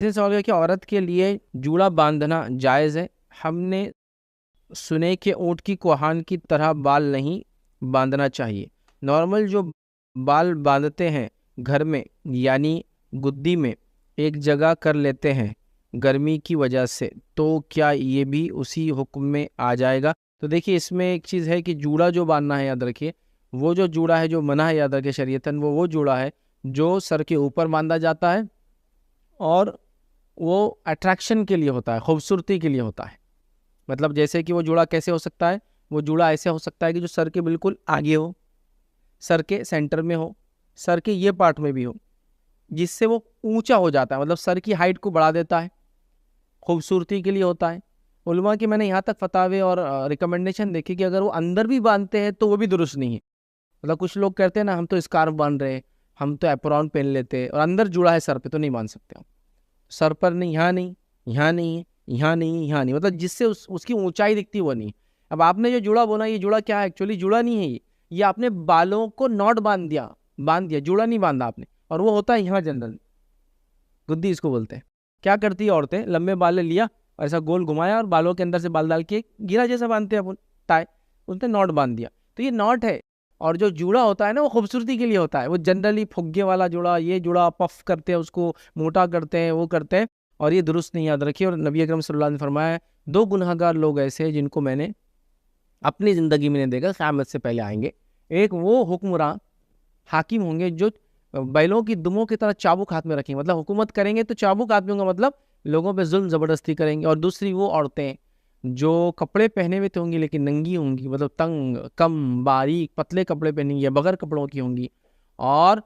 जैसे सवाल है कि औरत के लिए जूड़ा बांधना जायज़ है। हमने सुने कि ऊँट की कोहान की तरह बाल नहीं बांधना चाहिए। नॉर्मल जो बाल बांधते हैं घर में, यानी गुद्दी में एक जगह कर लेते हैं गर्मी की वजह से, तो क्या ये भी उसी हुक्म में आ जाएगा? तो देखिए, इसमें एक चीज़ है कि जूड़ा जो बांधना है, याद रखिए, वो जो जूड़ा है जो मना है, याद रखिए शरीयतन, वो जूड़ा है जो सर के ऊपर बांधा जाता है और वो अट्रैक्शन के लिए होता है, खूबसूरती के लिए होता है। मतलब जैसे कि वो जूड़ा कैसे हो सकता है? वो जूड़ा ऐसे हो सकता है कि जो सर के बिल्कुल आगे हो, सर के सेंटर में हो, सर के ये पार्ट में भी हो, जिससे वो ऊंचा हो जाता है, मतलब सर की हाइट को बढ़ा देता है, खूबसूरती के लिए होता है। उलमा के मैंने यहाँ तक फतावे और रिकमेंडेशन देखे कि अगर वो अंदर भी बांधते हैं तो वो भी दुरुस्त नहीं है। मतलब कुछ लोग कहते हैं ना, हम तो स्कार्फ बांध रहे हैं, हम तो एप्रॉन पहन लेते हैं और अंदर जुड़ा है सर पे, तो नहीं बांध सकते हम। सर पर नहीं, यहाँ नहीं, यहाँ नहीं है, यहाँ नहीं, यहाँ नहीं, मतलब जिससे उसकी ऊंचाई दिखती वो नहीं। अब आपने जो जुड़ा बोला, ये जुड़ा क्या है? एक्चुअली जुड़ा नहीं है ये आपने बालों को नॉट बांध दिया, जुड़ा नहीं बांधा आपने। और वो होता है यहाँ जनरल, गुद्दी इसको बोलते हैं। क्या करती है औरतें? लंबे बाल ले लिया और ऐसा गोल घुमाया और बालों के अंदर से बाल डाल के गिरा जैसा बांधते हैं अपन, टाई, उसने नॉट बांध दिया, तो ये नॉट है। और जो जूड़ा होता है ना, वो खूबसूरती के लिए होता है। वो जनरली फुग्गे वाला जूड़ा, ये जूड़ा पफ करते हैं, उसको मोटा करते हैं, वो करते हैं, और ये दुरुस्त नहीं, याद रखिए। और नबी अकरम सल्लल्लाहु अलैहि वसल्लम ने फरमाया, दो गुनहगार लोग ऐसे हैं जिनको मैंने अपनी ज़िंदगी में नहीं देखा, क़यामत से पहले आएंगे। एक वो हुक्मरान हाकिम होंगे जो बैलों की दुमों की तरह चाबुक हाथ में रखेंगे, मतलब हुकूमत करेंगे तो चाबुक हाथ में होगा, मतलब लोगों पे जुल्म ज़बरदस्ती करेंगे। और दूसरी वो औरतें जो कपड़े पहने हुए तो होंगी लेकिन नंगी होंगी, मतलब तंग, कम, बारीक, पतले कपड़े पहनेंगी या बगैर कपड़ों की होंगी, और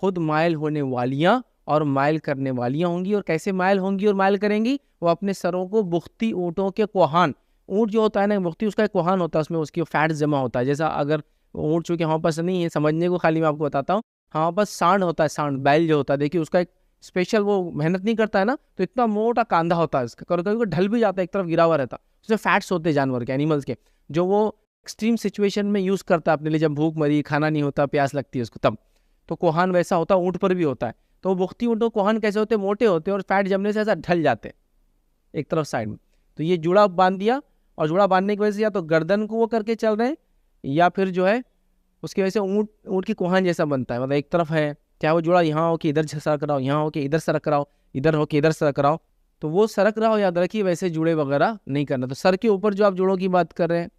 खुद मायल होने वालियाँ और मायल करने वालियाँ होंगी। और कैसे मायल होंगी और मायल करेंगी? वो अपने सरों को बुख्ती ऊँटों के कोहान, ऊँट जो होता है ना, बुख्ती उसका एक कोहान होता है, उसमें उसकी फैट जमा होता है। जैसा अगर ऊँट, चूँकि हमारे पास नहीं है समझने को, खाली मैं आपको बताता हूँ, हमारे पास सांड होता है, सांड बैल जो होता है, देखिए उसका एक स्पेशल, वो मेहनत नहीं करता है ना, तो इतना मोटा कांधा होता है इसका, कभी कभी ढल भी जाता है, एक तरफ गिरा हुआ रहता है, उसमें फैट्स होते हैं जानवर के, एनिमल्स के, जो वो एक्सट्रीम सिचुएशन में यूज़ करता है अपने लिए, जब भूख मरी, खाना नहीं होता, प्यास लगती है उसको, तब। तो कोहान वैसा होता है, ऊँट पर भी होता है। तो वो बुख्ती ऊँटों कोहान कैसे होते हैं? मोटे होते हैं और फैट जमने से ऐसा ढल जाते हैं एक तरफ साइड में। तो ये जुड़ा बांध दिया, और जुड़ा बांधने की वजह से या तो गर्दन को वो करके चल रहे हैं, या फिर जो है उसकी वजह से ऊँट ऊँट की कोहान जैसा बनता है, मतलब एक तरफ है, चाहे वो जुड़ा यहाँ हो कि इधर सरक रहा हो, यहाँ हो कि इधर सरक रहा हो, इधर हो कि इधर सरक रहा हो, तो वो सरक रहा हो, याद रखिए, वैसे जुड़े वगैरह नहीं करना। तो सर के ऊपर जो आप जुड़ों की बात कर रहे हैं,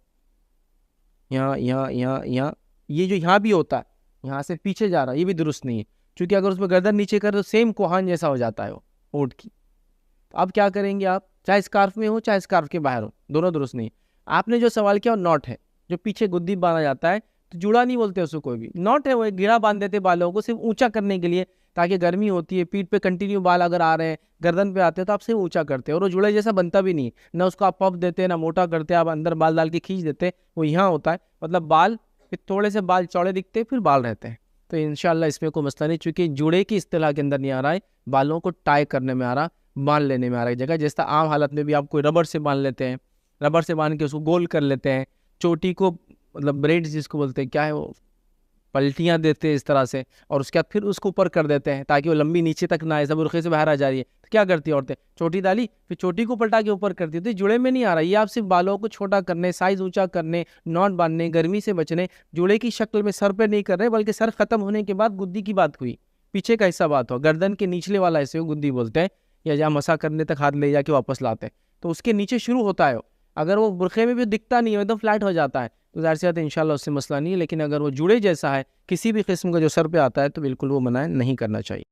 यहाँ यहाँ यहाँ यहाँ, ये जो यहाँ भी होता है, यहाँ से पीछे जा रहा है, ये भी दुरुस्त नहीं है, क्योंकि अगर उसमें गर्दन नीचे कर तो सेम कोहान जैसा हो जाता है वो ऊँट की। तो अब क्या करेंगे आप? चाहे स्कार्फ में हो चाहे स्कार्फ के बाहर हो, दोनों दुरुस्त नहीं है। आपने जो सवाल किया वो नॉट है, जो पीछे गुद्दी बांधा जाता है, तो जुड़ा नहीं बोलते उसको कोई भी, नॉट है, वो एक गिरा बांध देते बालों को सिर्फ ऊंचा करने के लिए, ताकि गर्मी होती है, पीठ पे कंटिन्यू बाल अगर आ रहे हैं, गर्दन पे आते हैं, तो आप सिर्फ ऊंचा करते हैं, और वो जुड़े जैसा बनता भी नहीं, ना उसको आप पफ देते हैं, ना मोटा करते हैं, आप अंदर बाल डाल के खींच देते हैं, वो यहाँ होता है, मतलब बाल फिर थोड़े से बाल चौड़े दिखते हैं, फिर बाल रहते हैं। तो इंशाल्लाह इसमें कोई मसला नहीं, चूंकि जुड़े की इस्तिलाह के अंदर नहीं आ रहा है, बालों को टाई करने में आ रहा, बांध लेने में आ रहा है जगह। जैसा आम हालत में भी आप कोई रबर से बांध लेते हैं, रबर से बांध के उसको गोल कर लेते हैं, चोटी को, मतलब ब्रेड जिसको बोलते हैं, क्या है वो, पलटियां देते हैं इस तरह से, और उसके बाद फिर उसको ऊपर कर देते हैं ताकि वो लंबी नीचे तक ना आए, सब रुखे से बाहर आ जा रही है, तो क्या करती है औरतें? चोटी डाली, फिर चोटी को पलटा के ऊपर करती है, तो जुड़े में नहीं आ रहा। ये आप सिर्फ बालों को छोटा करने, साइज ऊंचा करने, नॉट बांधने, गर्मी से बचने, जुड़े की शक्ल में सर पर नहीं कर रहे, बल्कि सर खत्म होने के बाद गुद्दी की बात हुई, पीछे का हिस्सा बात हो, गर्दन के निचले वाला हिस्से को गुद्दी बोलते हैं, या जहाँ मसा करने तक हाथ ले जाके वापस लाते हैं, तो उसके नीचे शुरू होता है। अगर वो बुरखे में भी दिखता नहीं है, एकदम फ्लैट हो जाता है, तो ज़ाहिर सी बात है इंशाल्लाह उससे मसला नहीं है। लेकिन अगर वो जुड़े जैसा है, किसी भी किस्म का जो सर पे आता है, तो बिल्कुल वो मना नहीं करना चाहिए।